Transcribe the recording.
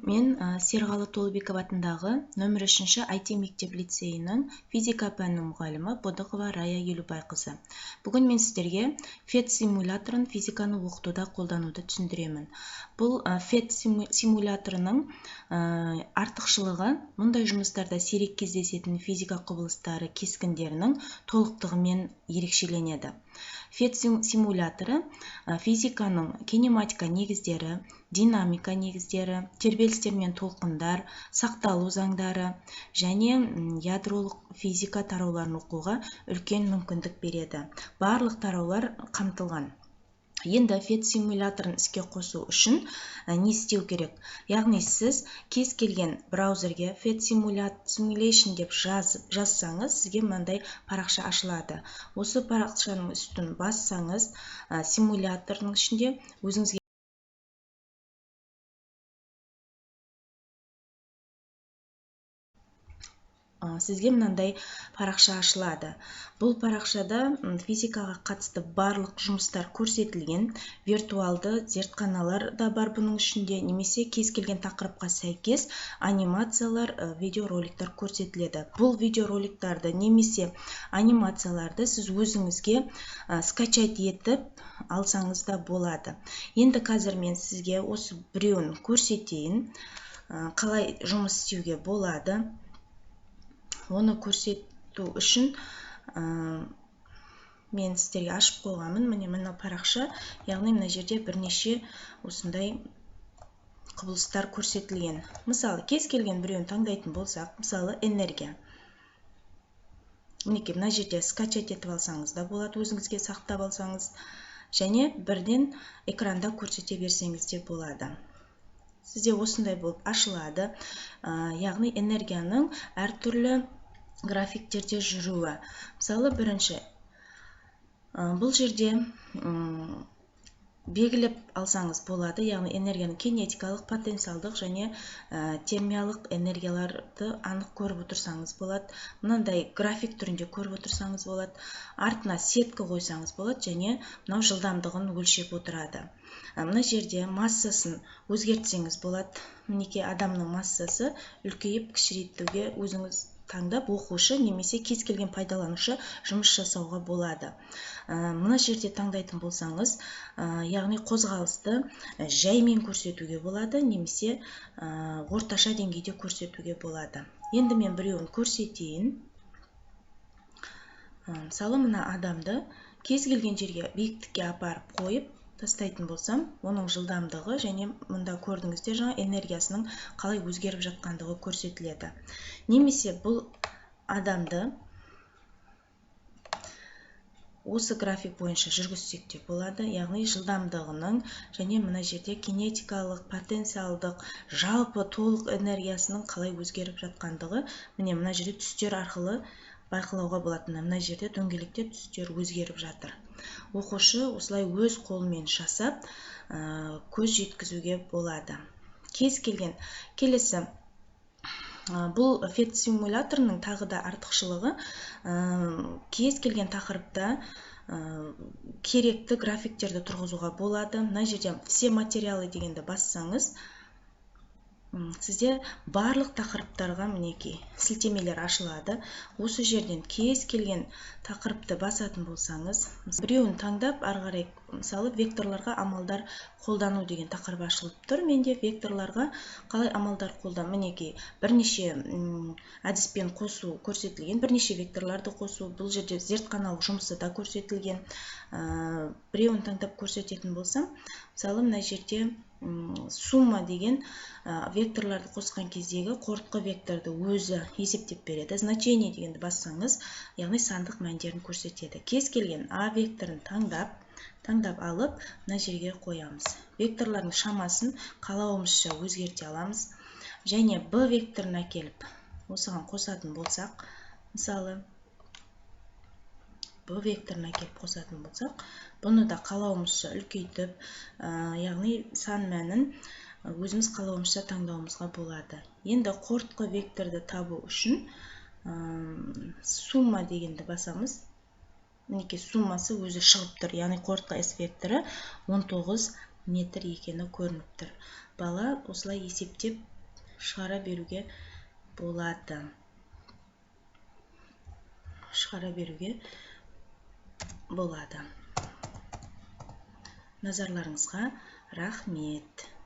Мен Серғалы Толыбеков атындағы нөмір 3 IT мектеп лицейінің физика пәнінің мұғалімі Бодықова Рая Елубайқызы. Бүгін мен сіздерге FET симуляторын физиканы оқытуда қолдануды түсіндіремін. Бұл FET симуляторының артықшылығы мұндай жұмыстарда сирек кездесетін физика құбылыстары кескіндерінің толықтығымен ерекшеленеді. FET симуляторы физиканың кинематика негіздері, динамика негіздері, тербелістер мен толқындар, сақталу заңдары және ядролық физика тарауларын оқуға үлкен мүмкіндік береді. Барлық тараулар қамтылған. Енді FET симуляторын іске қосу үшін не істеу керек? Яғни сіз кез келген браузерге FET simulation деп жазсаңыз, сізге мынандай парақша ашылады. Осы парақшаның үстін бассаңыз, симуляторның ішінде өзіңізге сізге мынандай парақша ашылады. Бұл парақшада физикаға қатысты барлық жұмыстар көрсетілген, виртуалды зертханалар да бар бұның ішінде, немесе кез келген тақырыпқа сәйкес анимациялар, видеороликтар көрсетіледі. Бұл видеороликтарды немесе анимацияларды сіз өзіңізге скачать етіп алсаңыз да болады. Енді қазір мен сізге осы біреуін көрсетейін, қалай жұмыс істеуге болады. Оны көрсету үшін мен сіздерге ашып қойғанмын. Міне парақша, яғни мына жерде бірнеше осындай құбылыстар көрсетілген. Мысалы, кез келген біреуін таңдайтын болсақ, мысалы, энергия. Мінекей, мына жерде скачать етіп алсаңыз да болады, өзіңізге сақтап алсаңыз, және бірден экранда көрсете берсеңіз де болады. Сізде осындай болып ашылады, яғни энергияның әртүрлі графиктерде жүруі. Мысалы, бірінші, бұл жерде белгілеп алсаңыз болады, яғни энергияның кинетикалық, потенциалдық және термиялық энергияларды анық көріп отырсаңыз болады. Мынандай график түрінде көріп отырсаңыз болады. Артына сетка қойсаңыз болады, және мынау жылдамдығын өлшеп отырады. Мына жерде массасын өзгертсеңіз болады. Мінекей, адамның массасы үлкейіп кішірейтуге өзіңіз таңдап оқушы немесе кез келген пайдаланушы жұмыс жасауға болады. Мына жерде таңдайтын болсаңыз, яғни қозғалысты жаймен көрсетуге болады, немесе орташа деңгейде көрсетуге болады. Енді мен біреуін көрсетейін. Мысалы, мына адамды кез келген жерге биіктікке апарып қойып тастайтын болсам, оның жылдамдығы және мұнда көрдіңіздер, жаңа энергиясының қалай өзгеріп жатқандығы көрсетіледі. Немесе бұл адамды осы график бойынша жүргізсек те болады, яғни жылдамдығының және мына жерде кинетикалық, потенциалдық, жалпы толық энергиясының қалай өзгеріп жатқандығы міне мына жерде түстер арқылы байқалауға болады. Мына жерде дөңгелекте түстер өзгеріп жатыр. Оқушы осылай өз қолымен жасап, көз жеткізуге болады. Кез келген келесі, бұл FET симуляторының тағы да артықшылығы, кез келген тақырыпта керекті графиктерді тұрғызуға болады. Мына жерде все материалы дегенді бассаңыз, сізде барлық тақырыптарға мінекей сілтемелер ашылады. Осы жерден кез келген тақырыпты басатын болсаңыз, біреуін таңдап, ары қарай, мысалы, векторларға амалдар қолдану деген тақырып ашылып тұр. Менде векторларға қалай амалдар қолдану, мінекей, бірнеше әдіспен қосу көрсетілген, бірнеше векторларды қосу, бұл жерде зертханалық жұмысы да көрсетілген. Біреуін таңдап көрсететін болсам, мысалы, мына жерде сумма деген векторларды қосқан кездегі қорытқы векторды өзі есептеп береді. Значение дегенді бассаңыз, яғни сандық мәндерін көрсетеді. Кез келген А векторын таңдап алып, мына жерге қоямыз. Векторлардың шамасын қалауымызша өзгерте аламыз. Және Б векторын әкеліп, осыған қосатын болсақ, мысалы, Б векторын әкеліп қосатын болсақ, бұны да қалауымызша үлкейтіп, яғни сан мәнін өзіміз қалауымызша таңдауымызға болады. Енді қорытқы векторды табу үшін сумма дегенді басамыз. Мінекей, суммасы өзі шығып тұр, яғни қорытқы S векторы 19 метр екені көрініп тұр. Бала осылай есептеп шығара беруге болады. Назарларыңызға рахмет.